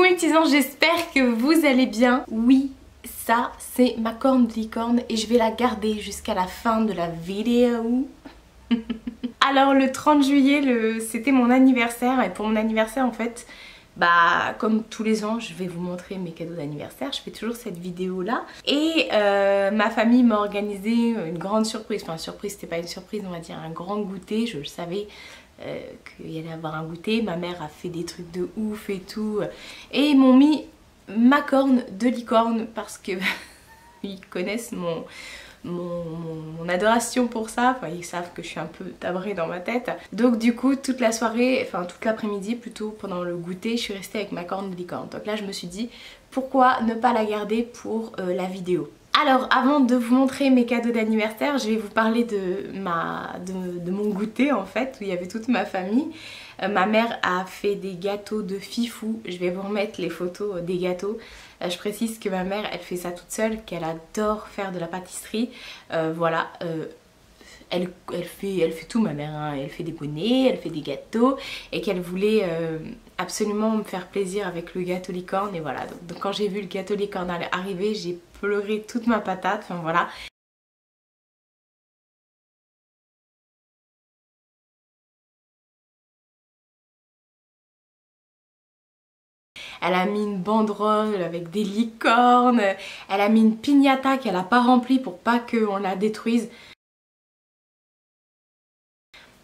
Coucou mes petits anges, j'espère que vous allez bien. Oui, ça c'est ma corne de licorne et je vais la garder jusqu'à la fin de la vidéo. Alors le 30 juillet, c'était mon anniversaire et pour mon anniversaire en fait, bah comme tous les ans je vais vous montrer mes cadeaux d'anniversaire. Je fais toujours cette vidéo là et ma famille m'a organisé une grande surprise. Enfin surprise, c'était pas une surprise, on va dire un grand goûter. Je le savais qu'il y allait avoir un goûter. Ma mère a fait des trucs de ouf et tout et ils m'ont mis ma corne de licorne parce que ils connaissent mon adoration pour ça, enfin ils savent que je suis un peu tabrée dans ma tête. Donc du coup toute la soirée, enfin toute l'après-midi plutôt, pendant le goûter, je suis restée avec ma corne de licorne. Donc là je me suis dit pourquoi ne pas la garder pour la vidéo. Alors avant de vous montrer mes cadeaux d'anniversaire, je vais vous parler de mon goûter en fait, où il y avait toute ma famille. Ma mère a fait des gâteaux de fifou, je vais vous remettre les photos des gâteaux. Je précise que ma mère elle fait ça toute seule, qu'elle adore faire de la pâtisserie. Voilà, elle fait tout ma mère, hein. Elle fait des bonnets, elle fait des gâteaux et qu'elle voulait absolument me faire plaisir avec le gâteau licorne et voilà. Donc quand j'ai vu le gâteau licorne arriver, j'ai pleuré toute ma patate, enfin voilà. Elle a mis une banderole avec des licornes, elle a mis une piñata qu'elle n'a pas remplie pour pas qu'on la détruise,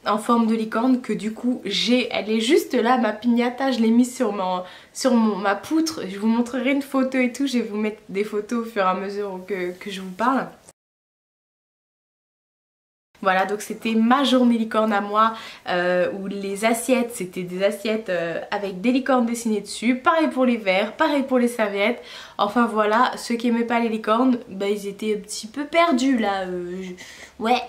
en forme de licorne, que du coup elle est juste là, ma piñata, je l'ai mise sur ma poutre. Je vous montrerai une photo et tout, je vais vous mettre des photos au fur et à mesure que je vous parle. Voilà, donc c'était ma journée licorne à moi, où les assiettes, c'était des assiettes avec des licornes dessinées dessus. Pareil pour les verres, pareil pour les serviettes. Enfin voilà, ceux qui aimaient pas les licornes, bah ils étaient un petit peu perdus là. Ouais.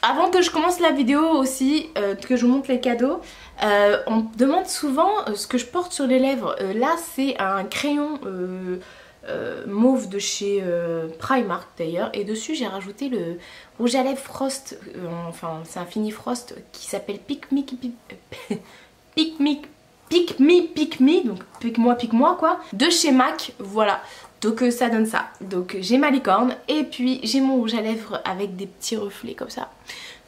Avant que je commence la vidéo aussi, que je vous montre les cadeaux, on me demande souvent ce que je porte sur les lèvres. Là c'est un crayon mauve de chez Primark d'ailleurs, et dessus j'ai rajouté le rouge à lèvres Frost, enfin c'est un fini Frost qui s'appelle Pick Me, donc pique-moi quoi, de chez MAC, voilà. Donc ça donne ça. Donc j'ai ma licorne et puis j'ai mon rouge à lèvres avec des petits reflets comme ça.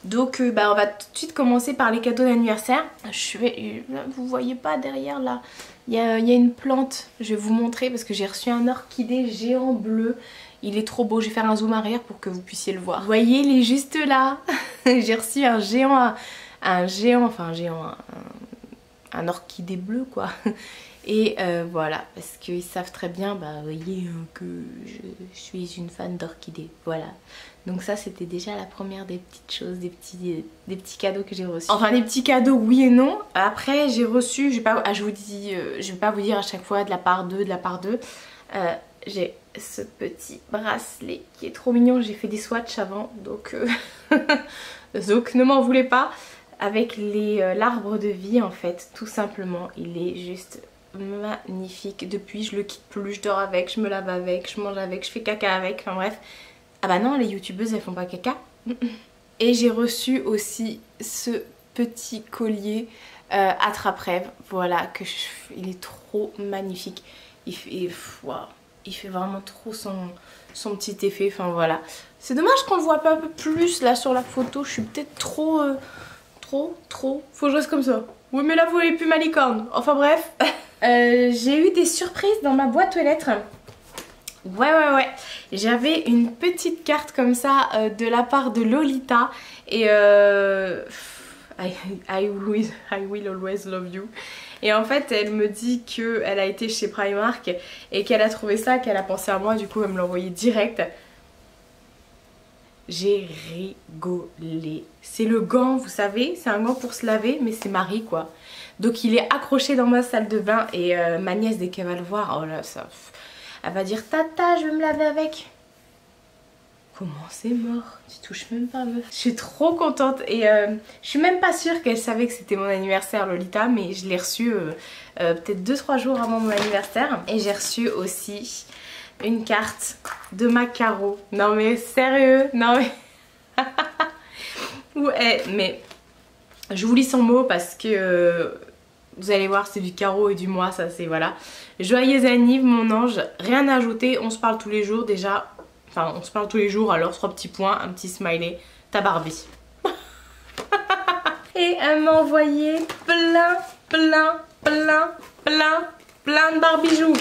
Donc bah on va tout de suite commencer par les cadeaux d'anniversaire. Vous voyez pas derrière là, il y a une plante, je vais vous montrer parce que j'ai reçu un orchidée géant bleu. Il est trop beau, je vais faire un zoom arrière pour que vous puissiez le voir. Vous voyez, il est juste là. J'ai reçu un orchidée bleu quoi. Et voilà, parce qu'ils savent très bien, bah vous voyez que je suis une fan d'orchidées, voilà. Donc ça c'était déjà la première des petites choses, des petits cadeaux que j'ai reçus. Enfin des petits cadeaux oui et non. Après j'ai reçu, je vais pas vous dire à chaque fois de la part d'eux, j'ai ce petit bracelet qui est trop mignon, j'ai fait des swatchs avant, donc, donc ne m'en voulez pas. Avec l'arbre de vie en fait, tout simplement, il est juste magnifique. Depuis je le quitte plus, je dors avec, je me lave avec, je mange avec, je fais caca avec, enfin bref. Ah bah non, les youtubeuses elles font pas caca. Et j'ai reçu aussi ce petit collier attrape-rêve, voilà, il est trop magnifique. Il fait vraiment trop son petit effet, enfin voilà. C'est dommage qu'on le voit pas un peu plus là sur la photo, je suis peut-être trop... Faut que je reste comme ça. Oui mais là vous voyez plus ma licorne. Enfin bref. J'ai eu des surprises dans ma boîte aux lettres. Ouais. J'avais une petite carte comme ça de la part de Lolita. Et I will always love you. Et en fait elle me dit qu'elle a été chez Primark et qu'elle a trouvé ça, qu'elle a pensé à moi, du coup elle me l'a envoyé direct. J'ai rigolé. C'est le gant, vous savez, c'est un gant pour se laver, mais c'est Marie quoi. Donc il est accroché dans ma salle de bain et ma nièce dès qu'elle va le voir, oh là ça, elle va dire tata je vais me laver avec. Comment c'est mort? Tu touches même pas, meuf. Je suis trop contente et je suis même pas sûre qu'elle savait que c'était mon anniversaire, Lolita, mais je l'ai reçu peut-être 2-3 jours avant mon anniversaire. Et j'ai reçu aussi une carte de ma Caro. Non mais sérieux? Non mais... ouais, mais je vous lis son mot parce que vous allez voir, c'est du Caro et du moi, ça c'est voilà. Joyeux anniv mon ange, rien à ajouter, on se parle tous les jours déjà. Enfin, on se parle tous les jours, alors 3 petits points, un petit smiley, ta Barbie. Et elle m'a envoyé plein de barbijoux.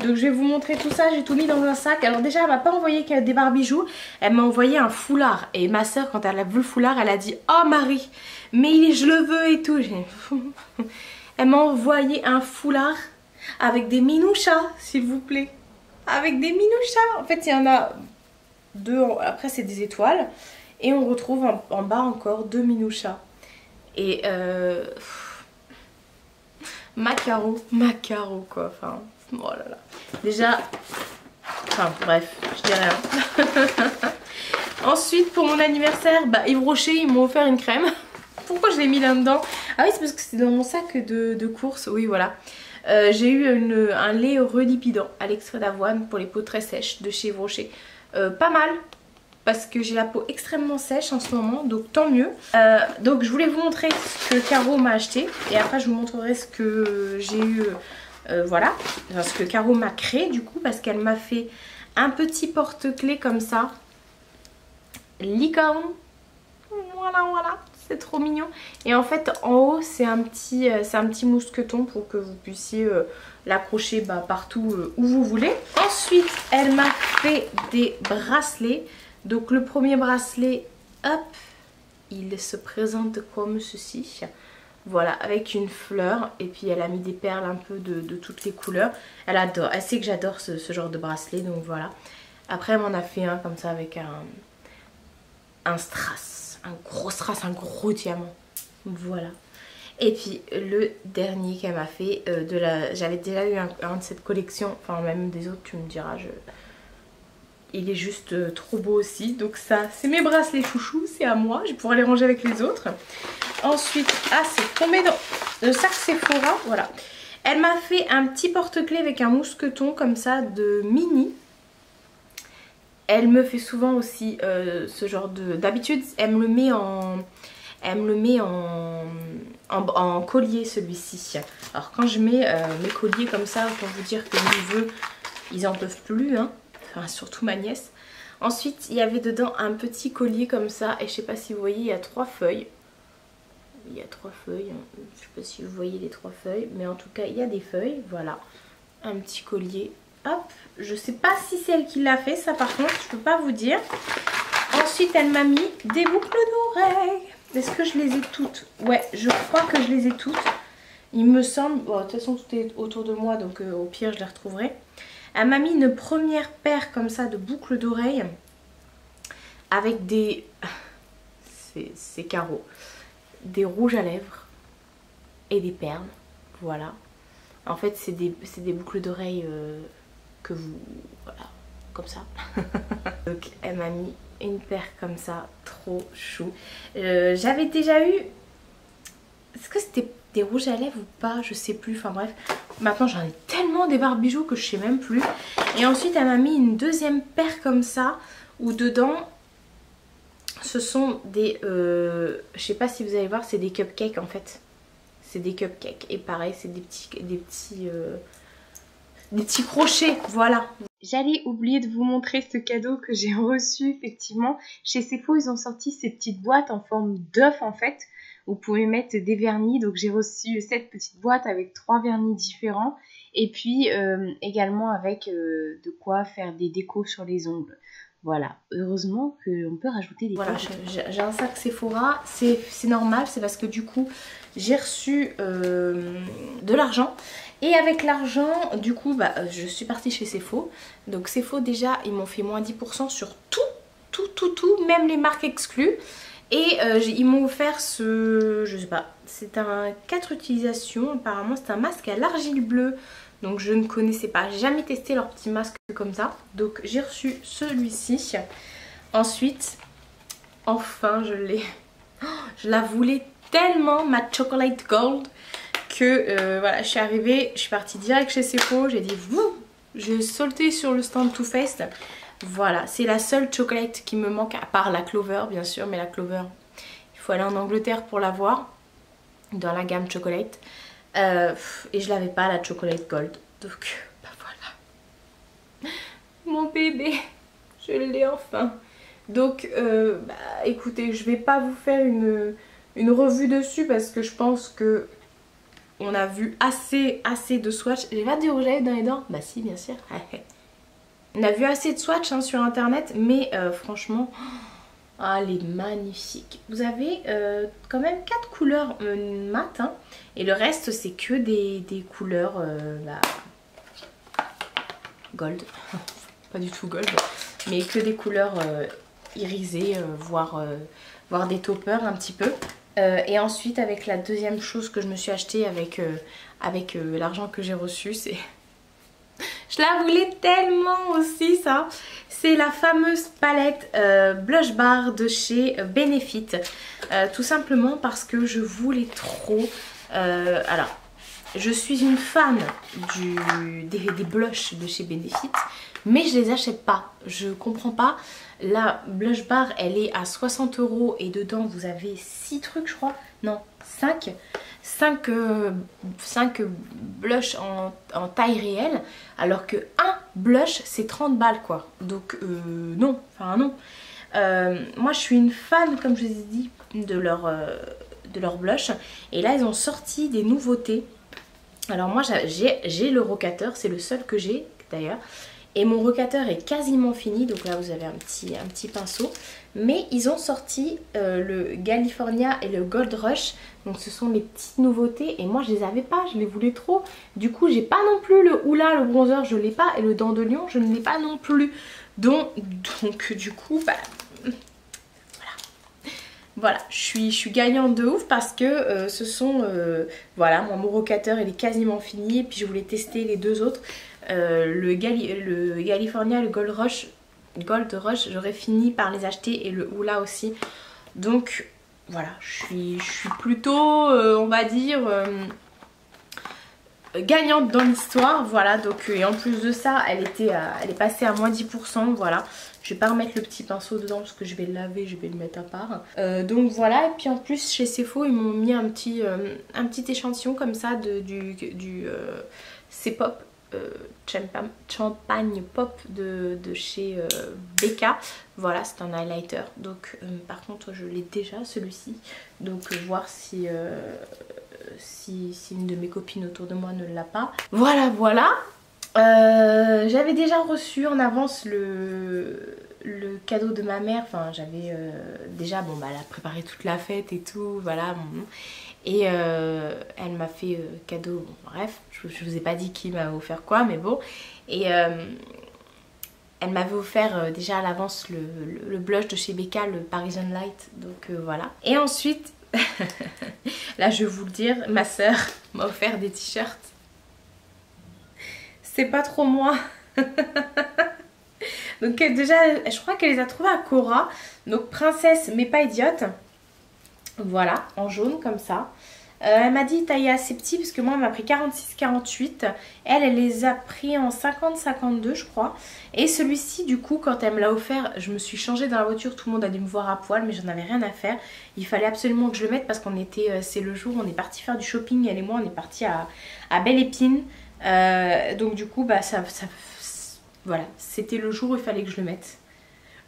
Donc je vais vous montrer tout ça, j'ai tout mis dans un sac. Alors déjà elle m'a pas envoyé que des barbijoux, elle m'a envoyé un foulard. Et ma soeur quand elle a vu le foulard, elle a dit « Oh Marie, mais je le veux et tout ». Elle m'a envoyé un foulard avec des minouchas, s'il vous plaît. Avec des minouchas. En fait il y en a 2, après c'est des étoiles. Et on retrouve en bas encore 2 minouchas. Et Macaro quoi, enfin, oh là là. Déjà, enfin bref, je dis rien. Ensuite pour mon anniversaire, bah Yves Rocher ils m'ont offert une crème. Pourquoi je l'ai mis là-dedans? Ah oui c'est parce que c'est dans mon sac de course, oui voilà. J'ai eu un lait relipidant à l'extrait d'avoine pour les peaux très sèches de chez Yves Rocher. Pas mal. Parce que j'ai la peau extrêmement sèche en ce moment, donc tant mieux. Donc je voulais vous montrer ce que Caro m'a acheté. Et après je vous montrerai ce que j'ai eu, voilà. Enfin, ce que Caro m'a créé du coup, parce qu'elle m'a fait un petit porte-clés comme ça. Licorne. Voilà, c'est trop mignon. Et en fait en haut c'est un petit mousqueton pour que vous puissiez l'accrocher partout où vous voulez. Ensuite elle m'a fait des bracelets. Donc le premier bracelet, hop, il se présente comme ceci. Voilà, avec une fleur. Et puis elle a mis des perles un peu de toutes les couleurs. Elle adore, elle sait que j'adore ce genre de bracelet, donc voilà. Après elle m'en a fait un comme ça avec un strass. Un gros strass, un gros diamant. Voilà. Et puis le dernier qu'elle m'a fait, j'avais déjà eu un de cette collection, enfin même des autres, tu me diras, il est juste trop beau aussi. Donc ça, c'est mes bracelets chouchous, c'est à moi. Je vais pouvoir les ranger avec les autres. Ensuite, c'est tombé dans le sac Sephora. Voilà. Elle m'a fait un petit porte-clés avec un mousqueton comme ça de mini. Elle me fait souvent aussi ce genre de... D'habitude, elle me le met en collier celui-ci. Alors quand je mets mes colliers comme ça, autant vous dire que mes neveux, ils en peuvent plus, hein. Enfin, surtout ma nièce. Ensuite il y avait dedans un petit collier comme ça. Et je sais pas si vous voyez, il y a 3 feuilles. Il y a 3 feuilles. Je sais pas si vous voyez les 3 feuilles. Mais en tout cas il y a des feuilles. Voilà. Un petit collier. Hop. Je sais pas si c'est elle qui l'a fait. Ça par contre je peux pas vous dire. Ensuite elle m'a mis des boucles d'oreilles. Est-ce que je les ai toutes? Ouais, je crois que je les ai toutes. Il me semble. Bon, de toute façon tout est autour de moi. Donc au pire je les retrouverai. Elle m'a mis une première paire comme ça de boucles d'oreilles avec des... C'est carreaux. Des rouges à lèvres et des perles. Voilà. En fait c'est des boucles d'oreilles que vous... Voilà. Comme ça. Donc elle m'a mis une paire comme ça. Trop chou. J'avais déjà eu... Est-ce que c'était des rouges à lèvres ou pas? Je sais plus. Enfin bref. Maintenant j'en ai tellement des barbijoux que je sais même plus. Et ensuite elle m'a mis une deuxième paire comme ça. Où dedans ce sont des... je sais pas si vous allez voir, c'est des cupcakes en fait. C'est des cupcakes. Et pareil c'est des petits crochets. Voilà. J'allais oublier de vous montrer ce cadeau que j'ai reçu effectivement. Chez Sephora ils ont sorti ces petites boîtes en forme d'œuf en fait. Vous pouvez mettre des vernis, donc j'ai reçu cette petite boîte avec 3 vernis différents. Et puis également avec de quoi faire des décos sur les ongles. Voilà, heureusement qu'on peut rajouter des... Voilà, j'ai un sac Sephora, c'est normal, c'est parce que du coup j'ai reçu de l'argent. Et avec l'argent, du coup, je suis partie chez Sephora. Donc Sephora déjà, ils m'ont fait moins 10% sur tout, même les marques exclues. Et ils m'ont offert je sais pas, c'est un 4 utilisations, apparemment c'est un masque à l'argile bleue. Donc je ne connaissais pas, j'ai jamais testé leur petit masque comme ça. Donc j'ai reçu celui-ci. Ensuite, enfin je l'ai. Je la voulais tellement, ma chocolate gold, que voilà, je suis arrivée, je suis partie direct chez Sephora, j'ai dit wouh, j'ai sauté sur le stand Too Faced. Voilà, c'est la seule chocolate qui me manque, à part la Clover bien sûr, mais la Clover, il faut aller en Angleterre pour la voir, dans la gamme chocolate. Et je l'avais pas, la chocolate gold, donc bah voilà. Mon bébé, je l'ai enfin. Donc bah, écoutez, je vais pas vous faire une revue dessus parce que je pense que on a vu assez de swatch. J'ai pas de rouge à lèvres dans les dents? Bah si, bien sûr. On a vu assez de swatch hein, sur internet, mais franchement, elle est magnifique. Vous avez quand même 4 couleurs mat, hein, et le reste c'est que des couleurs bah, gold. Pas du tout gold, mais que des couleurs irisées, voire des toppers un petit peu. Et ensuite avec la deuxième chose que je me suis achetée avec l'argent que j'ai reçu, c'est... Je la voulais tellement aussi ça. C'est la fameuse palette Blush Bar de chez Benefit. Tout simplement parce que je voulais trop... alors, je suis une fan des blushs de chez Benefit, mais je les achète pas. Je comprends pas. La Blush Bar, elle est à 60 € et dedans vous avez 6 trucs je crois. Non, 5 blushs en taille réelle, alors que un blush c'est 30 balles quoi. Donc non, enfin non. Moi je suis une fan, comme je vous ai dit, de leur blush. Et là ils ont sorti des nouveautés. Alors moi j'ai le rocateur, c'est le seul que j'ai d'ailleurs. Et mon rocateur est quasiment fini, donc là vous avez un petit pinceau. Mais ils ont sorti le California et le Gold Rush. Donc ce sont les petites nouveautés. Et moi je les avais pas, je les voulais trop. Du coup j'ai pas non plus le Hoola, le bronzer je l'ai pas. Et le Dent de Lion je ne l'ai pas non plus. Donc du coup bah... Voilà, je suis gagnante de ouf parce que ce sont... voilà, mon rocateur il est quasiment fini. Et puis je voulais tester les deux autres. Le California, le Gold Rush, j'aurais fini par les acheter, et le Hoola aussi. Donc voilà, je suis plutôt, on va dire, gagnante dans l'histoire. Voilà, donc et en plus de ça, elle est passée à moins 10%. Voilà, je vais pas remettre le petit pinceau dedans parce que je vais le laver, je vais le mettre à part. Donc voilà, et puis en plus chez Sephora, ils m'ont mis un petit échantillon comme ça du C-Pop. Champagne Pop de chez Becca. Voilà, c'est un highlighter. Donc par contre je l'ai déjà celui-ci. Donc voir si une de mes copines autour de moi ne l'a pas. Voilà, voilà. J'avais déjà reçu en avance le cadeau de ma mère. Enfin j'avais déjà, bon bah elle a préparé toute la fête et tout, voilà. Et elle m'a fait cadeau, bon, bref, je vous ai pas dit qui m'a offert quoi, mais bon. Et elle m'avait offert déjà à l'avance le blush de chez Becca, le Parisian Light, donc voilà. Et ensuite, là je vais vous le dire, ma soeur m'a offert des t-shirts. C'est pas trop moi. Donc déjà, je crois qu'elle les a trouvés à Cora, donc princesse mais pas idiote. Voilà, en jaune comme ça. Elle m'a dit taille assez petit parce que moi elle m'a pris 46-48. Elle les a pris en 50-52 je crois. Et celui-ci du coup quand elle me l'a offert, je me suis changée dans la voiture. Tout le monde allait me voir à poil mais j'en avais rien à faire. Il fallait absolument que je le mette parce qu'on était, c'est le jour où on est parti faire du shopping. Elle et moi on est parti à Belle Épine. Donc du coup bah voilà, c'était le jour où il fallait que je le mette.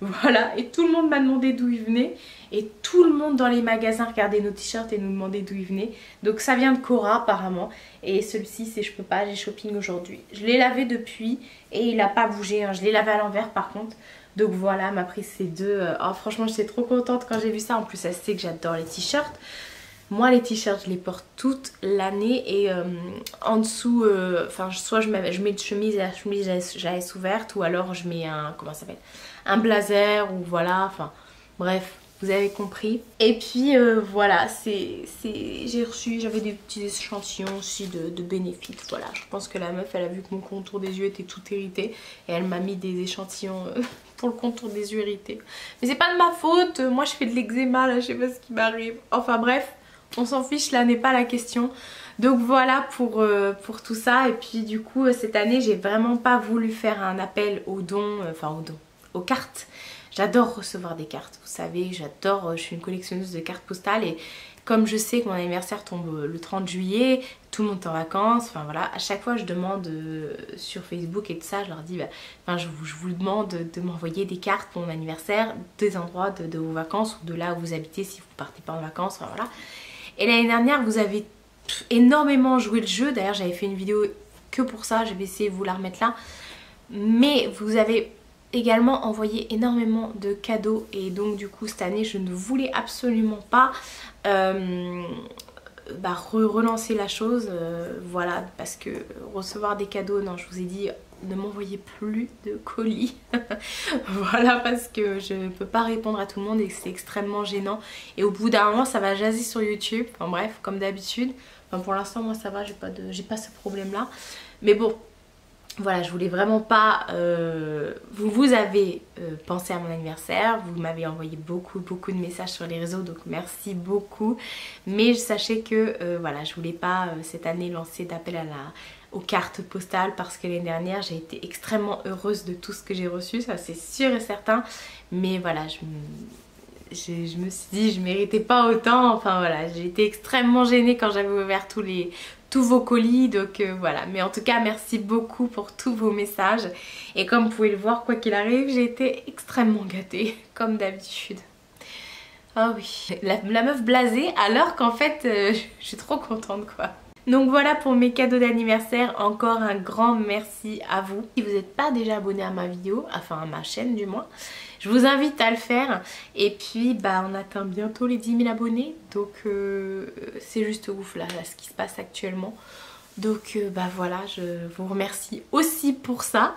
Voilà, et tout le monde m'a demandé d'où il venait. Et tout le monde dans les magasins regardait nos t-shirts et nous demandait d'où il venait. Donc ça vient de Cora apparemment. Et celui-ci c'est je peux pas, j'ai shopping aujourd'hui. Je l'ai lavé depuis et il n'a pas bougé, hein. Je l'ai lavé à l'envers par contre. Donc voilà, elle m'a pris ces deux. Oh, franchement j'étais trop contente quand j'ai vu ça. En plus elle sait que j'adore les t-shirts. Moi les t-shirts je les porte toute l'année. Et en dessous, enfin soit je mets une chemise et la chemise j'avais ouverte. Ou alors je mets un, comment ça s'appelle, un blazer ou voilà, enfin bref, vous avez compris. Et puis voilà, j'ai reçu, j'avais des petits échantillons aussi de Benefit. Voilà, je pense que la meuf elle a vu que mon contour des yeux était tout hérité et elle m'a mis des échantillons pour le contour des yeux irrités. Mais c'est pas de ma faute, moi je fais de l'eczéma là, je sais pas ce qui m'arrive. Enfin bref, on s'en fiche, là n'est pas la question. Donc voilà pour tout ça. Et puis du coup cette année j'ai vraiment pas voulu faire un appel aux dons, aux cartes. J'adore recevoir des cartes, vous savez, j'adore, je suis une collectionneuse de cartes postales et comme je sais que mon anniversaire tombe le 30 juillet, tout le monde est en vacances, enfin voilà, à chaque fois je demande sur Facebook et tout ça, je leur dis, je vous demande de m'envoyer des cartes pour mon anniversaire, des endroits de vos vacances ou de là où vous habitez si vous partez pas en vacances, enfin voilà. Et l'année dernière vous avez énormément joué le jeu, d'ailleurs j'avais fait une vidéo que pour ça, je vais essayer de vous la remettre là, mais vous avez également envoyé énormément de cadeaux et donc du coup cette année je ne voulais absolument pas relancer la chose, voilà, parce que recevoir des cadeaux, non, je vous ai dit ne m'envoyez plus de colis voilà, parce que je ne peux pas répondre à tout le monde et c'est extrêmement gênant et au bout d'un moment ça va jaser sur YouTube, enfin bref, comme d'habitude, enfin, pour l'instant moi ça va, j'ai pas ce problème là, mais bon voilà, je voulais vraiment pas... Vous avez pensé à mon anniversaire, vous m'avez envoyé beaucoup de messages sur les réseaux, donc merci beaucoup. Mais sachez que voilà, je voulais pas cette année lancer d'appel aux cartes postales parce que l'année dernière j'ai été extrêmement heureuse de tout ce que j'ai reçu, ça c'est sûr et certain. Mais voilà, je me suis dit je méritais pas autant, enfin voilà, j'ai été extrêmement gênée quand j'avais ouvert tous vos colis, donc voilà. Mais en tout cas merci beaucoup pour tous vos messages et comme vous pouvez le voir, quoi qu'il arrive, j'ai été extrêmement gâtée comme d'habitude. Ah oui, la meuf blasée alors qu'en fait je suis trop contente quoi. Donc voilà pour mes cadeaux d'anniversaire, encore un grand merci à vous. Si vous n'êtes pas déjà abonné à ma vidéo, enfin à ma chaîne du moins, je vous invite à le faire. Et puis on atteint bientôt les 10 000 abonnés, donc c'est juste ouf là ce qui se passe actuellement. Donc voilà, je vous remercie aussi pour ça.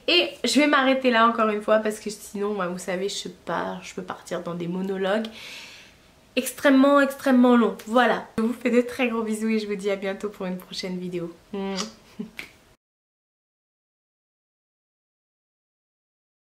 Et je vais m'arrêter là encore une fois parce que sinon vous savez je peux partir dans des monologues extrêmement long. Voilà, je vous fais de très gros bisous et je vous dis à bientôt pour une prochaine vidéo.